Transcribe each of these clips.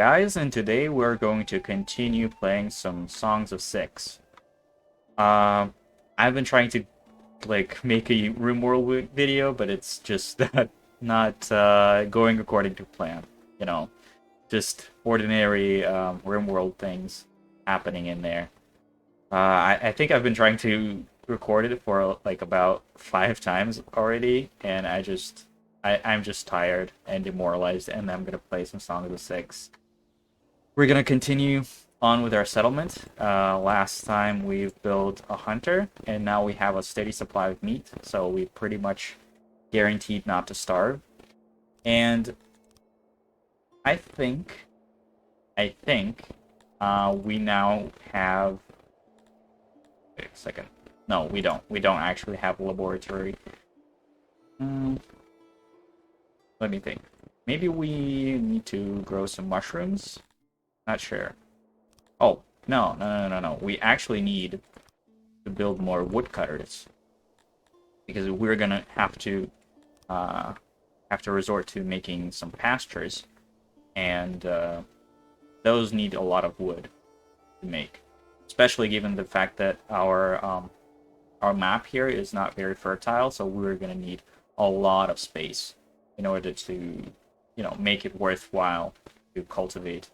guys, and today we're going to continue playing some Songs of Six. Um, I've been trying to make a RimWorld video, but it's just not going according to plan. You know, just ordinary RimWorld things happening in there. I think I've been trying to record it for like about 5 times already, and I'm just tired and demoralized, and I'm gonna play some Songs of Six. We're gonna continue on with our settlement. Last time we built a hunter, and now we have a steady supply of meat, so we pretty much guaranteed not to starve. And I think, we now have. Wait a second. No, we don't. We don't actually have a laboratory. Mm, Let me think. Maybe we need to grow some mushrooms. Not sure. Oh, no. We actually need to build more woodcutters because we're gonna have to resort to making some pastures, and those need a lot of wood to make, especially given the fact that our map here is not very fertile, so we're gonna need a lot of space in order to, make it worthwhile to cultivate.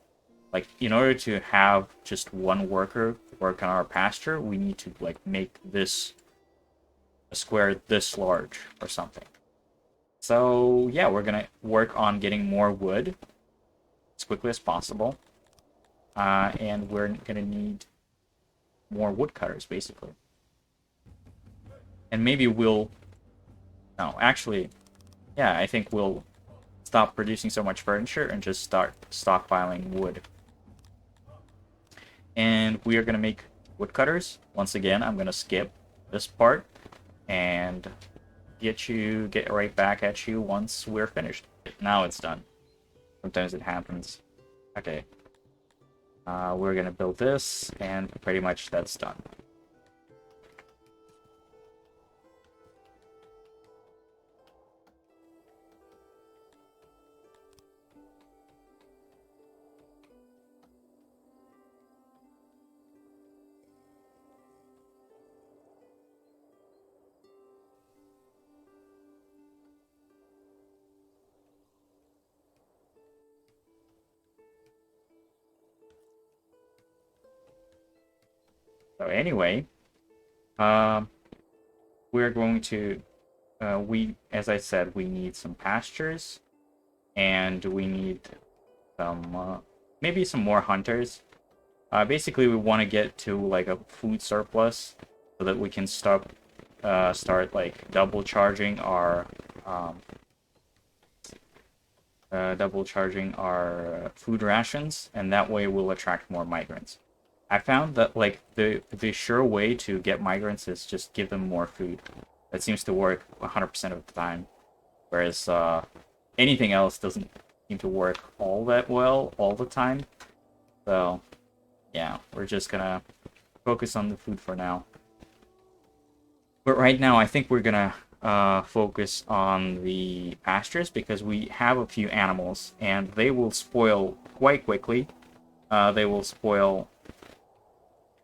Like, in order to have just one worker work on our pasture, we need to, make this a square this large or something. So, yeah, we're gonna work on getting more wood as quickly as possible. And we're gonna need more woodcutters, basically. And maybe we'll... No, actually, yeah, I think we'll stop producing so much furniture and just start stockpiling wood. And we are going to make woodcutters. Once again, I'm going to skip this part and get right back at you once we're finished. Now it's done. Sometimes it happens. Okay. We're going to build this, and pretty much that's done. So anyway, um, we're going to as I said, we need some pastures, and we need some maybe some more hunters. Basically, we want to get to like a food surplus so that we can start like um, double charging our food rations, and that way we'll attract more migrants. I found that like the sure way to get migrants is just give them more food. That seems to work 100% of the time, whereas anything else doesn't seem to work all that well all the time. So yeah, we're just gonna focus on the food for now. But right now, I think we're gonna focus on the pastures because we have a few animals and they will spoil quite quickly. They will spoil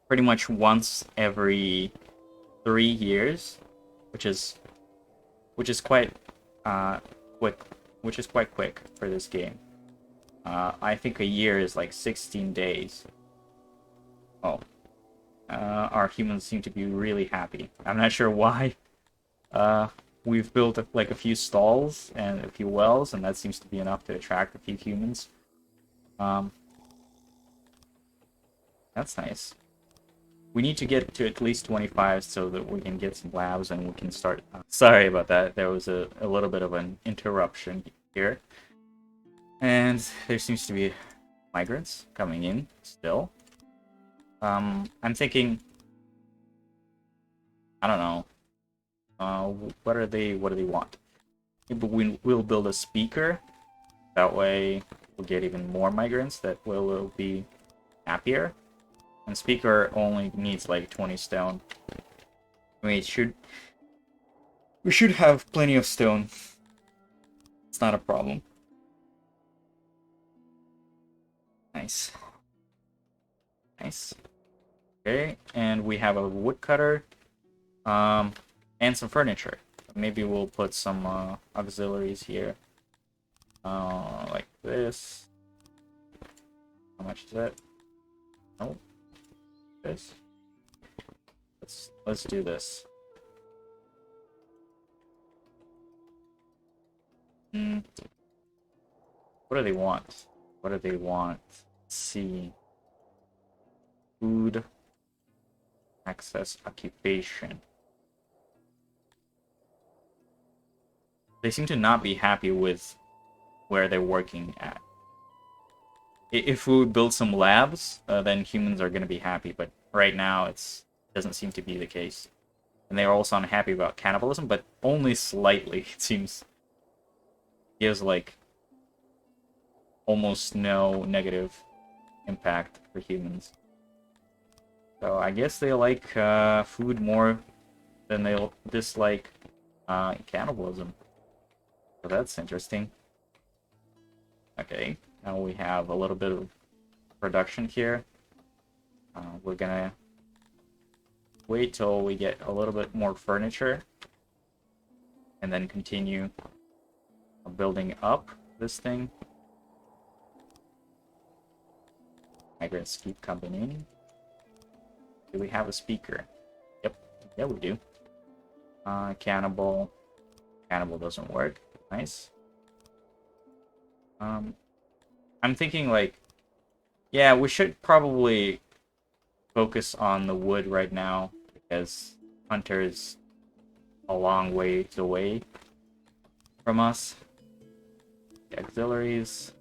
pretty much once every 3 years, which is quite quick, which is quite quick for this game. I think a year is like 16 days. Oh, our humans seem to be really happy. I'm not sure why. We've built like a few stalls and a few wells, and that seems to be enough to attract a few humans. Um, that's nice. We need to get to at least 25 so that we can get some labs and we can start. Sorry about that. There was a little bit of an interruption here. And there seems to be migrants coming in still. I'm thinking, I don't know. What are they? What do they want? We'll build a speaker. That way, we'll get even more migrants that will be happier. And speaker only needs like 20 stone. I mean, we should have plenty of stone. It's not a problem. Nice. Nice. Okay, and we have a woodcutter, and some furniture. Maybe we'll put some auxiliaries here, like this. How much is that? Oh, this. Let's do this. What do they want? What do they want? Let's see. Food. Access. Occupation. They seem to not be happy with where they're working at. If we build some labs, then humans are going to be happy, but right now it doesn't seem to be the case. And they are also unhappy about cannibalism, but only slightly, it seems. Gives, like, almost no negative impact for humans. So I guess they like food more than they dislike cannibalism. So that's interesting. Okay, now we have a little bit of production here. We're gonna wait till we get a little bit more furniture and then continue building up this thing. Migrants keep coming in. Do we have a speaker? Yep. Yeah, we do. Cannibal. Cannibal doesn't work. Nice. I'm thinking, like, yeah, we should probably focus on the wood right now because Hunter is a long way away from us. The auxiliaries.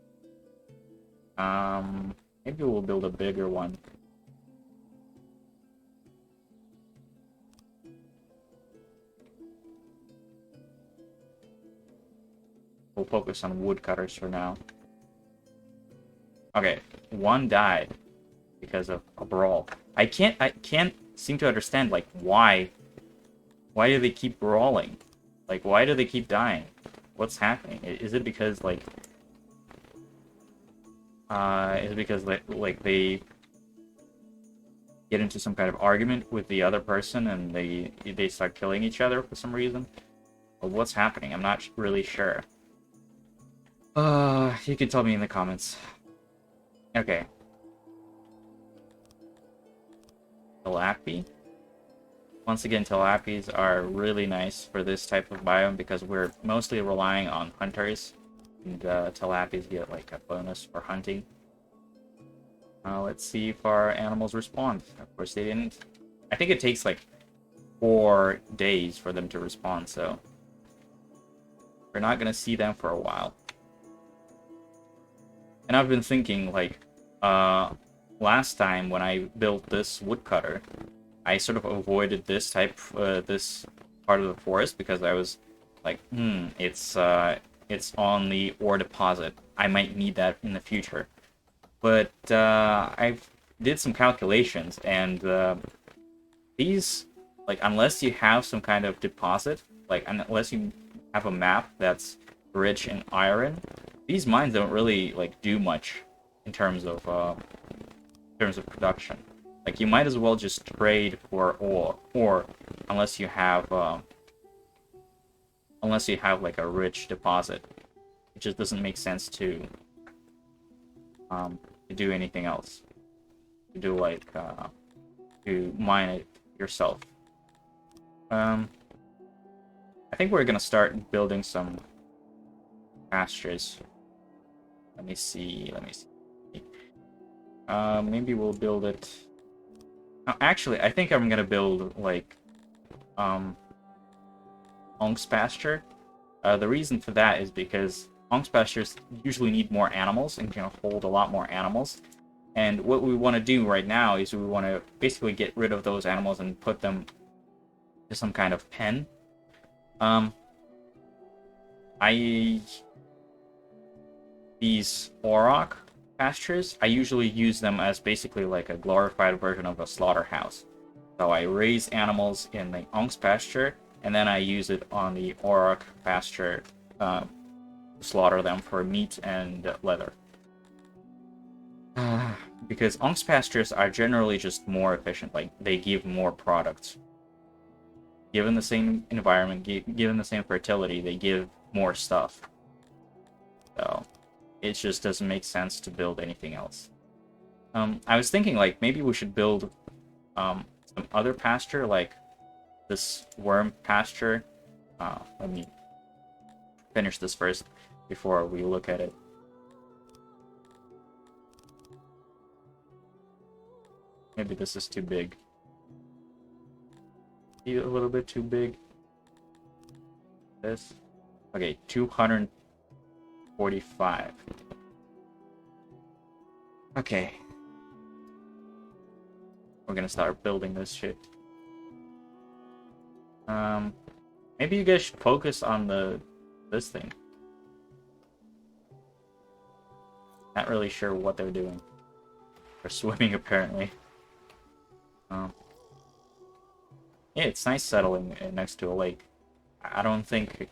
Maybe we'll build a bigger one. We'll focus on woodcutters for now. Okay, one died because of a brawl. I can't seem to understand, like, why do they keep brawling? Like, why do they keep dying? What's happening? Is it because, like, they get into some kind of argument with the other person and they start killing each other for some reason? Or what's happening? I'm not really sure. You can tell me in the comments. Okay. Tilapia. Once again, tilapias are really nice for this type of biome because we're mostly relying on hunters. And tilapias get, like, a bonus for hunting. Let's see if our animals respond. Of course they didn't. I think it takes, like, 4 days for them to respond, so we're not gonna see them for a while. And I've been thinking, like, last time when I built this woodcutter, I sort of avoided this this part of the forest because I was like, it's on the ore deposit. I might need that in the future. But I did some calculations, and these, like, unless you have some kind of deposit, like, unless you have a map that's rich in iron, these mines don't really, like, do much in terms of production. Like, you might as well just trade for ore unless you have like a rich deposit. It just doesn't make sense to do anything else. To do, like, to mine it yourself. I think we're gonna start building some pastures. Let me see. Maybe we'll build it. Actually, I think I'm gonna build, like, Onk's pasture. The reason for that is because Onk's pastures usually need more animals and can hold a lot more animals. And what we want to do right now is we want to basically get rid of those animals and put them to some kind of pen. These Auroch pastures, I usually use them as basically like a glorified version of a slaughterhouse. So I raise animals in the Onk's pasture, and then I use it on the Auroch pasture to slaughter them for meat and leather. because Onk's pastures are generally just more efficient. Like, they give more products. Given the same environment, given the same fertility, they give more stuff. So, it just doesn't make sense to build anything else. I was thinking, like, maybe we should build some other pasture, like this worm pasture. Let me finish this first before we look at it. Maybe this is too big. A little bit too big. This. Okay, 245. Okay. We're gonna start building this shit. Maybe you guys should focus on this thing. Not really sure what they're doing. They're swimming, apparently. Yeah, it's nice settling next to a lake. I don't think...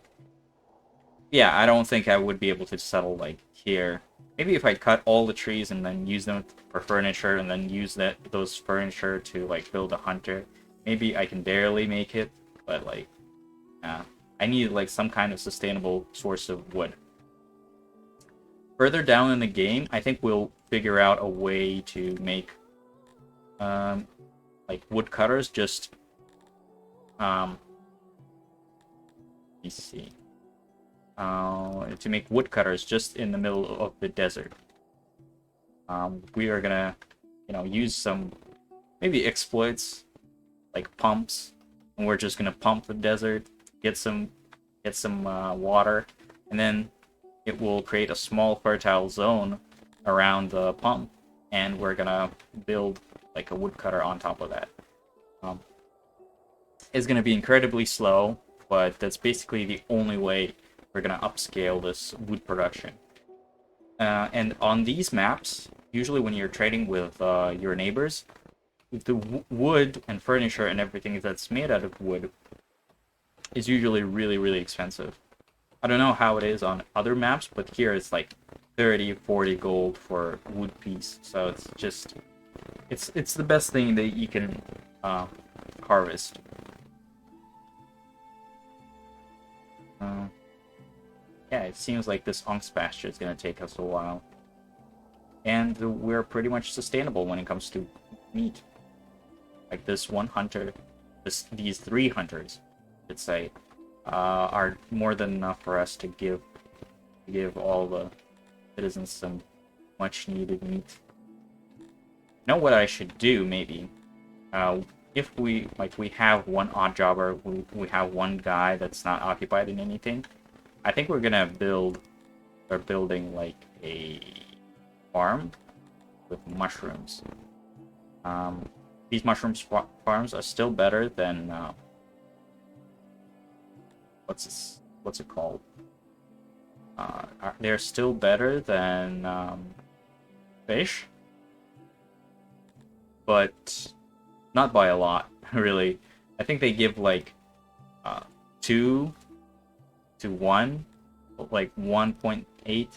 Yeah, I don't think I would be able to settle, like, here. Maybe if I cut all the trees and then use them for furniture and then use those furniture to, like, build a hunter. Maybe I can barely make it, but, like, I need, like, some kind of sustainable source of wood. Further down in the game, I think we'll figure out a way to make, like, woodcutters just... let me see. To make woodcutters just in the middle of the desert. We are gonna, use some maybe exploits like pumps, and we're just gonna pump the desert, get some water, and then it will create a small fertile zone around the pump, and we're gonna build like a woodcutter on top of that. It's gonna be incredibly slow, but that's basically the only way we're gonna upscale this wood production. And on these maps, usually when you're trading with your neighbors, the wood and furniture and everything that's made out of wood is usually really, really expensive. I don't know how it is on other maps, but here it's like 30, 40 gold for a wood piece. So it's just, it's the best thing that you can harvest. Yeah, it seems like this Onk's pasture is going to take us a while. And we're pretty much sustainable when it comes to meat. Like this one hunter, these 3 hunters, let's say, are more than enough for us to give all the citizens some much needed meat. You know what I should do, maybe? If we have one odd jobber, we have one guy that's not occupied in anything, I think we're gonna building like a farm with mushrooms. These farms are still better than what's it called? They're still better than fish, but not by a lot, really. I think they give like 2 to 1, like 1.8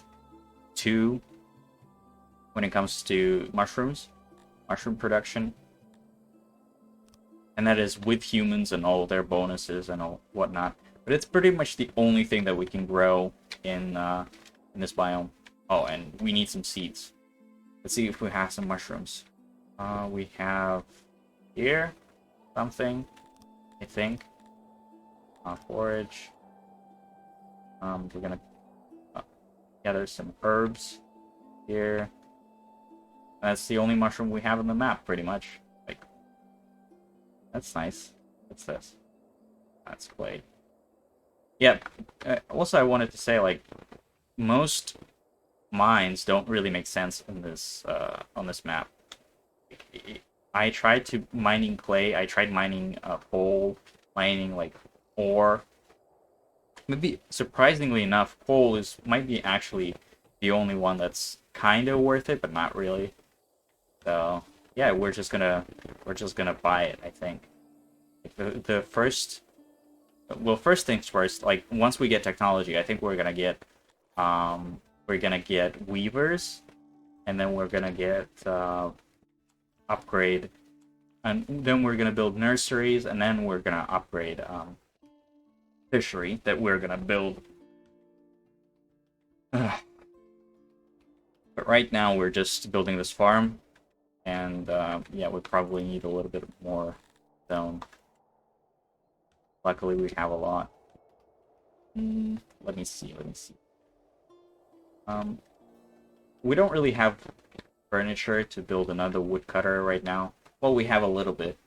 2 when it comes to mushroom production. And that is with humans and all their bonuses and all whatnot. But it's pretty much the only thing that we can grow in this biome. Oh, and we need some seeds. Let's see if we have some mushrooms. We have here something, I think. Forage. We're gonna gather some herbs here. That's the only mushroom we have on the map, pretty much. Like, that's nice. What's this? That's clay. Yeah. Also, I wanted to say, like, most mines don't really make sense in this on this map. I tried to mining clay. I tried mining coal, mining like ore. Maybe surprisingly enough, coal might be actually the only one that's kind of worth it, but not really. So yeah, we're just gonna buy it, I think. The first, well, first things first. Like once we get technology, I think we're gonna get weavers, and then we're gonna get upgrade, and then we're gonna build nurseries, and then we're gonna upgrade fishery that we're gonna build. But right now we're just building this farm, and yeah, we probably need a little bit more stone. Luckily, we have a lot. Let me see. We don't really have furniture to build another woodcutter right now. Well, we have a little bit.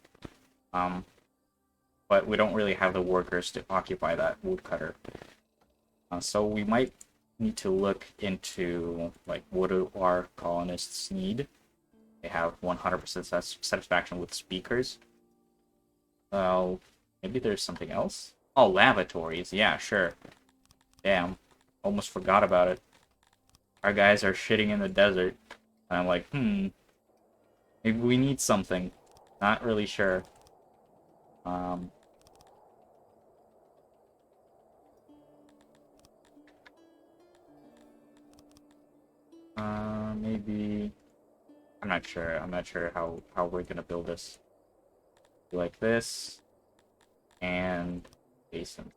But we don't really have the workers to occupy that woodcutter. So we might need to look into like what do our colonists need. They have 100% satisfaction with speakers. Maybe there's something else. Oh, lavatories. Yeah, sure. Damn, almost forgot about it. Our guys are shitting in the desert. And I'm like, maybe we need something. Not really sure. Maybe I'm not sure. I'm not sure how we're gonna build this. Like this, and basin.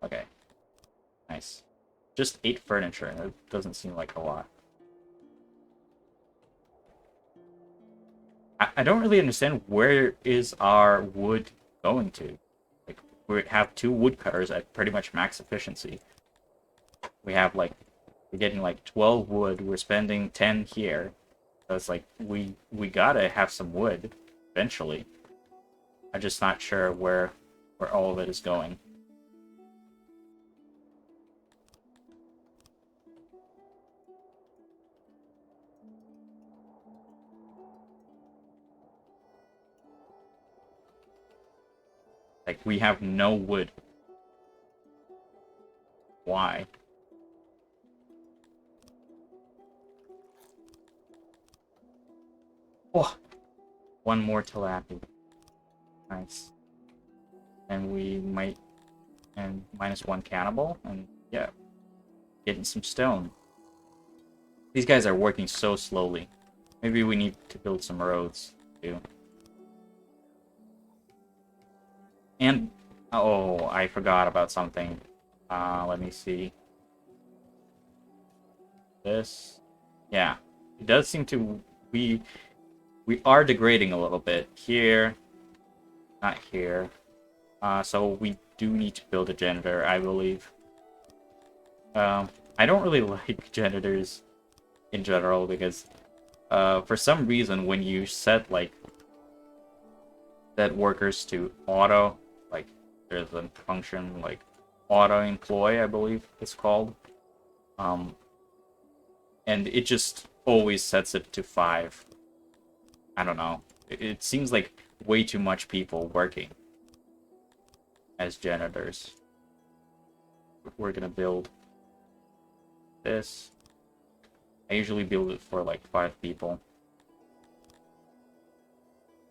Okay, nice. Just 8 furniture. It doesn't seem like a lot. I don't really understand where is our wood going to. Like, we have 2 woodcutters at pretty much max efficiency. We have like, we're getting like 12 wood. We're spending 10 here. So it's like we gotta have some wood eventually. I'm just not sure where all of it is going. Like, we have no wood. Why? Oh, 1 more tilapia. Nice. And we might, and -1 cannibal, and yeah, getting some stone. These guys are working so slowly. Maybe we need to build some roads too. And oh, I forgot about something. Let me see. This, yeah, it does seem to we are degrading a little bit here, not here. So we do need to build a janitor, I believe. I don't really like janitors in general because for some reason when you set like workers to auto, like there's a function like auto employ, I believe it's called. And it just always sets it to 5. I don't know. It seems like way too much people working as janitors. We're gonna build this. I usually build it for like 5 people.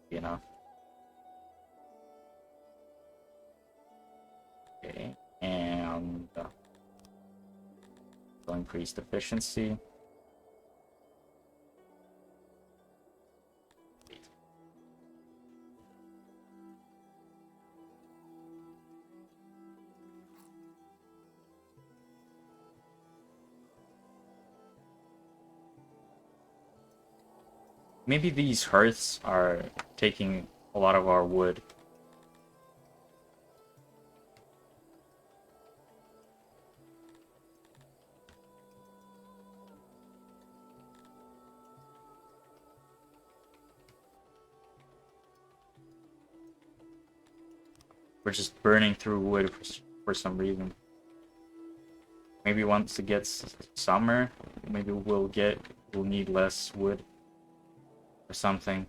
You know. Okay, and increased efficiency. Maybe these hearths are taking a lot of our wood. We're just burning through wood for some reason. Maybe once it gets summer, maybe we'll need less wood or something.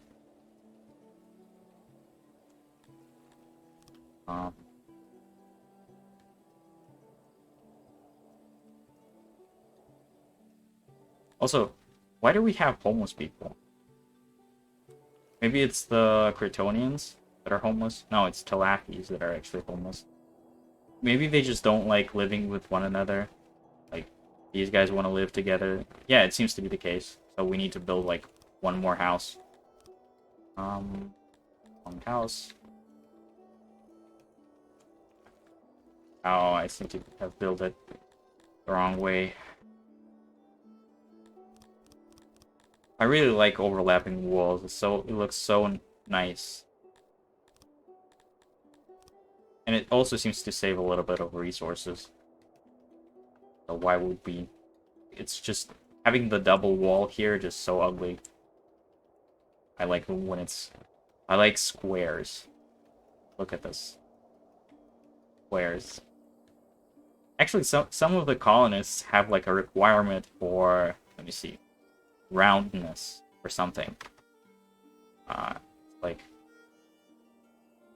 Also, why do we have homeless people? Maybe it's the Cretonians that are homeless? No, it's Talakis that are actually homeless. Maybe they just don't like living with one another. Like, These guys want to live together. Yeah, it seems to be the case. So we need to build like one more house. One house. Oh, I seem to have built it the wrong way. I really like overlapping walls. It looks so nice. And it also seems to save a little bit of resources. So why would we? It's just having the double wall here just so ugly. I like when it's... I like squares. Look at this. Squares. Actually, some of the colonists have like a requirement for, let me see, roundness or something. Like,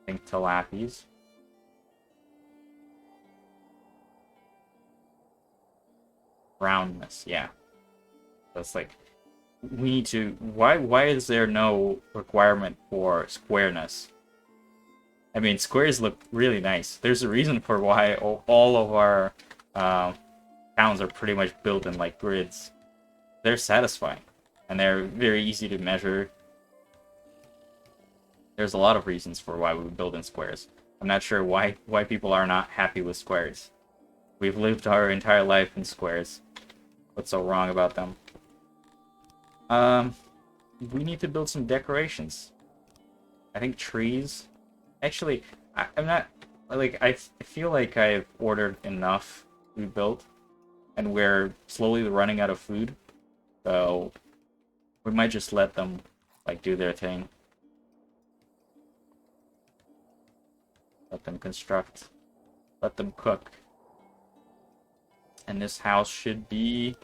I think Tilapis. Roundness, yeah. That's like, we need to, why is there no requirement for squareness? I mean, squares look really nice. There's a reason for why all of our towns are pretty much built in like grids. They're satisfying, and they're very easy to measure. There's a lot of reasons for why we build in squares. I'm not sure why people are not happy with squares. We've lived our entire life in squares. What's so wrong about them? We need to build some decorations. I think trees. Actually, I'm not... Like, I feel like I've ordered enough to be built, and we're slowly running out of food. So, we might just let them, like, do their thing. Let them construct. Let them cook. And this house should be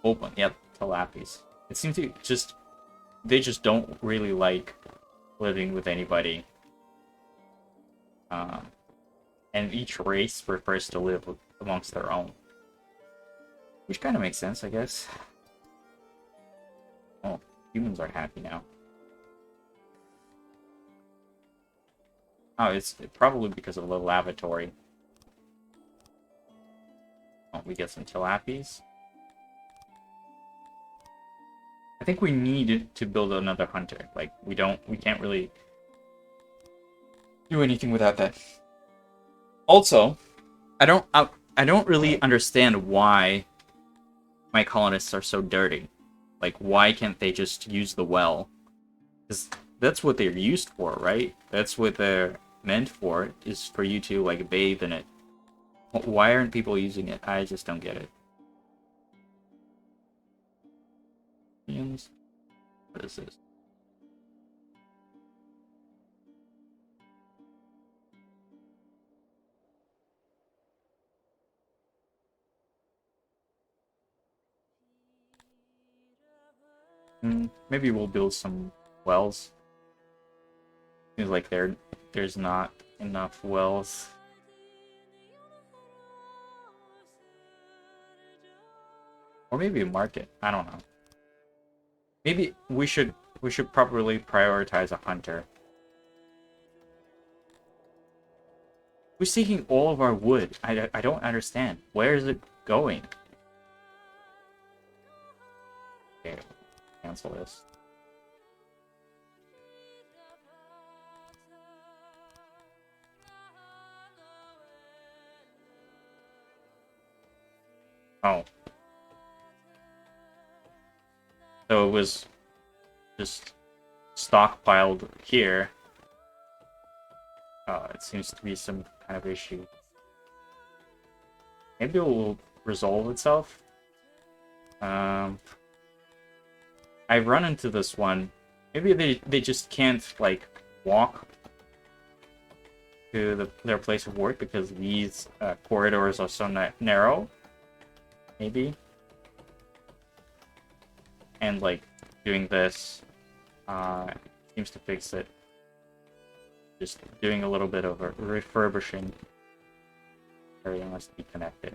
open. Yep, Tilapis. It seems to just... They just don't really like living with anybody. And each race prefers to live amongst their own. Which kind of makes sense, I guess. Oh, humans are happy now. Oh, it's probably because of the lavatory. Oh, we get some Tilapis. I think we need to build another hunter. Like, we can't really do anything without that. Also, I don't really understand why my colonists are so dirty. Like, why can't they just use the well? Because that's what they're used for, right? That's what they're meant for, is for you to, like, bathe in it. Why aren't people using it? I just don't get it. What is this? Maybe we'll build some wells. Seems like there's not enough wells. Or maybe a market. I don't know. Maybe we should properly prioritize a hunter. We're seeking all of our wood. I don't understand. Where is it going? Okay, cancel this. Oh. So it was just stockpiled here. It seems to be some kind of issue. Maybe it will resolve itself. I've run into this one. Maybe they just can't, like, walk to their place of work because these corridors are so narrow. Maybe. And, like, doing this seems to fix it. Just doing a little bit of a refurbishing. Area must be connected.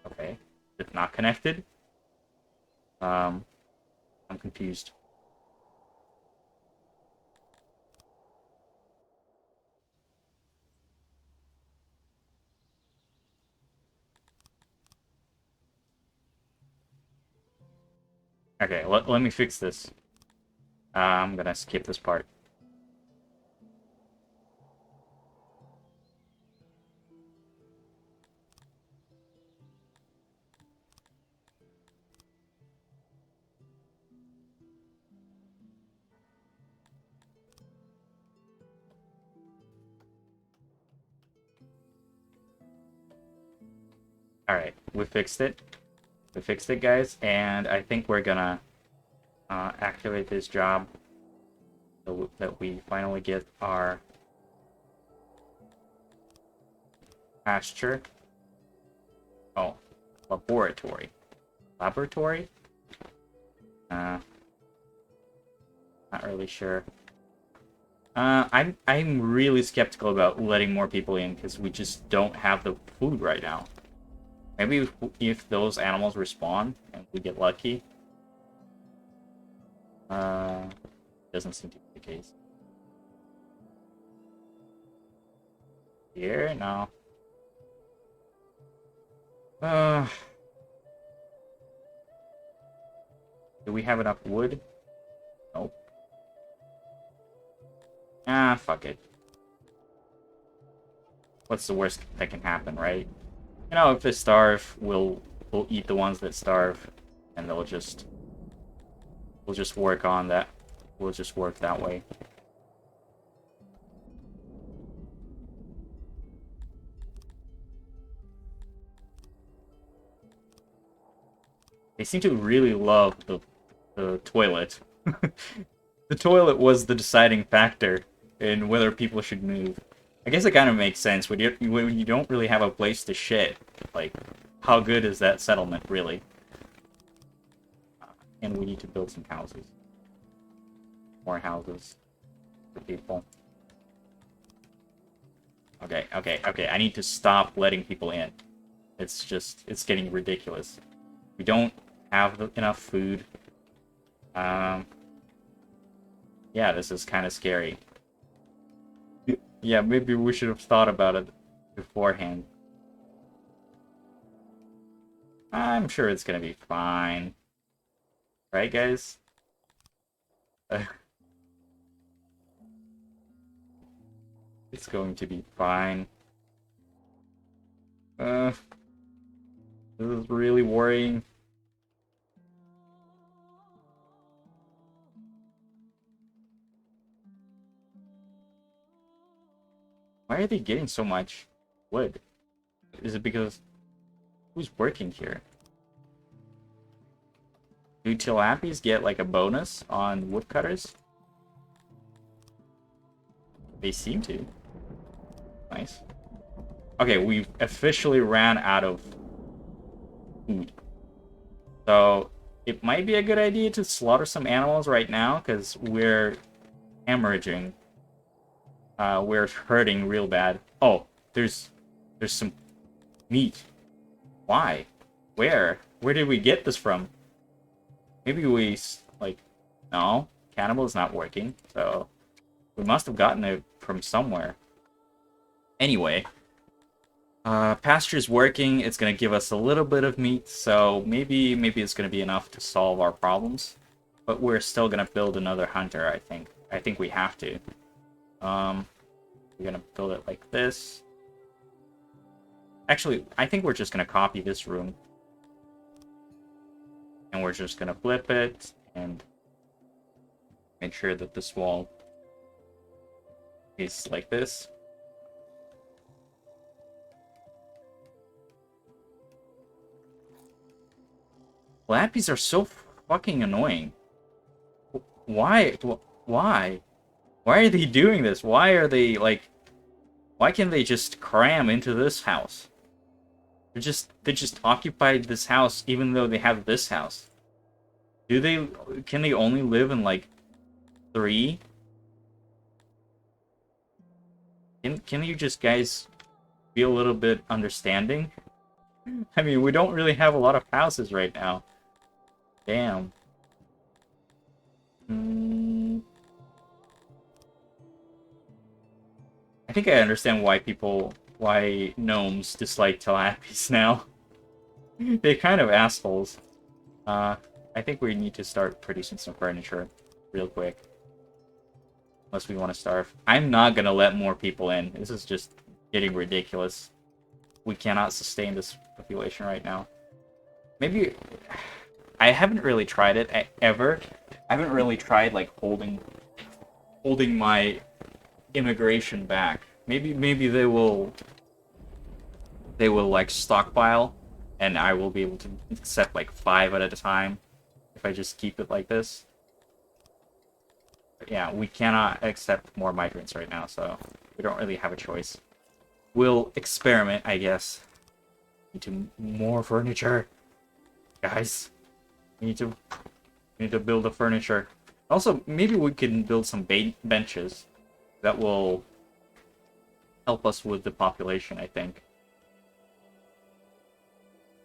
Okay. If not connected, I'm confused. Okay, let me fix this. I'm gonna skip this part. Alright, we fixed it. We fixed it, guys, and I think we're gonna activate this job so that we finally get our pasture. Oh, laboratory. Laboratory? Not really sure. I'm really skeptical about letting more people in because we just don't have the food right now. Maybe if those animals respawn and we get lucky. Doesn't seem to be the case. Here? No. Do we have enough wood? Nope. Ah, fuck it. What's the worst that can happen, right? You know, if they starve, we'll eat the ones that starve, and we'll just work on that. We'll just work that way. They seem to really love the toilet. The toilet was the deciding factor in whether people should move. I guess it kind of makes sense when you don't really have a place to shit. Like, how good is that settlement really? And we need to build some houses. More houses for people. Okay, okay, okay. I need to stop letting people in. It's getting ridiculous. We don't have enough food. Yeah, this is kind of scary. Yeah, maybe we should have thought about it beforehand. I'm sure it's gonna be fine. Right, guys? It's going to be fine. This is really worrying. Why are they getting so much wood? Is it because... Who's working here? Do tilappies get like a bonus on woodcutters? They seem to. Nice. Okay, we've officially ran out of food. So, it might be a good idea to slaughter some animals right now, because we're hemorrhaging. We're hurting real bad. Oh, there's some meat. Why? Where? Where did we get this from? Maybe we, like... No, cannibal is not working, so... We must have gotten it from somewhere. Anyway, pasture's working. It's gonna give us a little bit of meat, so maybe it's gonna be enough to solve our problems. But we're still gonna build another hunter, I think. I think we have to. We're gonna build it like this. Actually, I think we're just gonna copy this room. And we're just gonna flip it and make sure that this wall is like this. Lappies are so fucking annoying. Why? Why? Why are they doing this? Why are they, like... Why can't they just cram into this house? They just occupied this house even though they have this house. Can they only live in, like, 3? Can you just, guys, be a little bit understanding? I mean, we don't really have a lot of houses right now. Damn. I think I understand why gnomes dislike tilapies now. They're kind of assholes. I I think we need to start producing some furniture real quick. Unless we want to starve. I'm not gonna let more people in. This is just getting ridiculous. We cannot sustain this population right now. Maybe... I haven't really tried it ever. I haven't really tried like holding my immigration back. Maybe they will like stockpile, and I will be able to accept like 5 at a time if I just keep it like this. But yeah, we cannot accept more migrants right now, so we don't really have a choice. We'll experiment, I guess. Into more furniture, guys. We need to build the furniture. Also, maybe we can build some benches that will help us with the population, I think.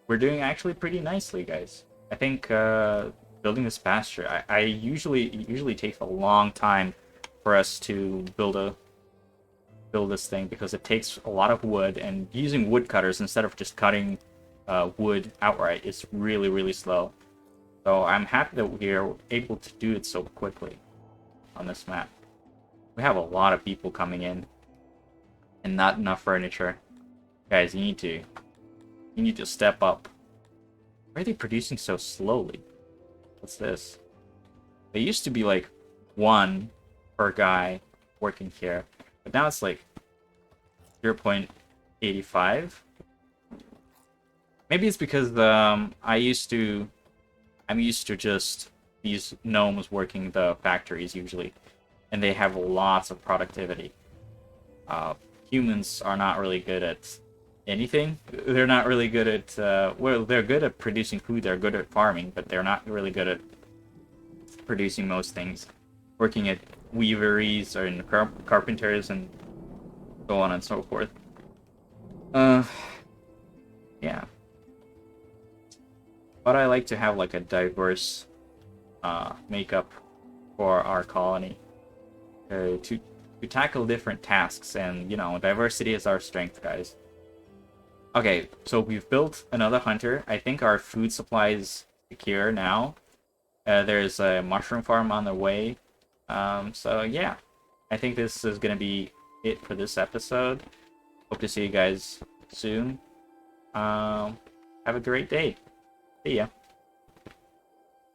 We're doing actually pretty nicely, guys. I think building this pasture, I usually takes a long time for us to build this thing because it takes a lot of wood, and using woodcutters instead of just cutting wood outright is really, really slow. So I'm happy that we are able to do it so quickly on this map. We have a lot of people coming in and not enough furniture. Guys, you need to step up. Why are they producing so slowly? What's this? They used to be like 1 per guy working here, but now it's like 0.85. Maybe it's because I'm used to just these gnomes working the factories usually, and they have lots of productivity. Humans are not really good at anything. They're not really good at, well, they're good at producing food, they're good at farming, but they're not really good at producing most things. Working at weaveries or in carpenters and so on and so forth. Yeah. But I like to have like a diverse makeup for our colony to tackle different tasks, and you know, diversity is our strength, guys. Okay, so we've built another hunter. I think our food supply is secure now. There's a mushroom farm on the way. So yeah, I think this is gonna be it for this episode. Hope to see you guys soon. Have a great day. See ya.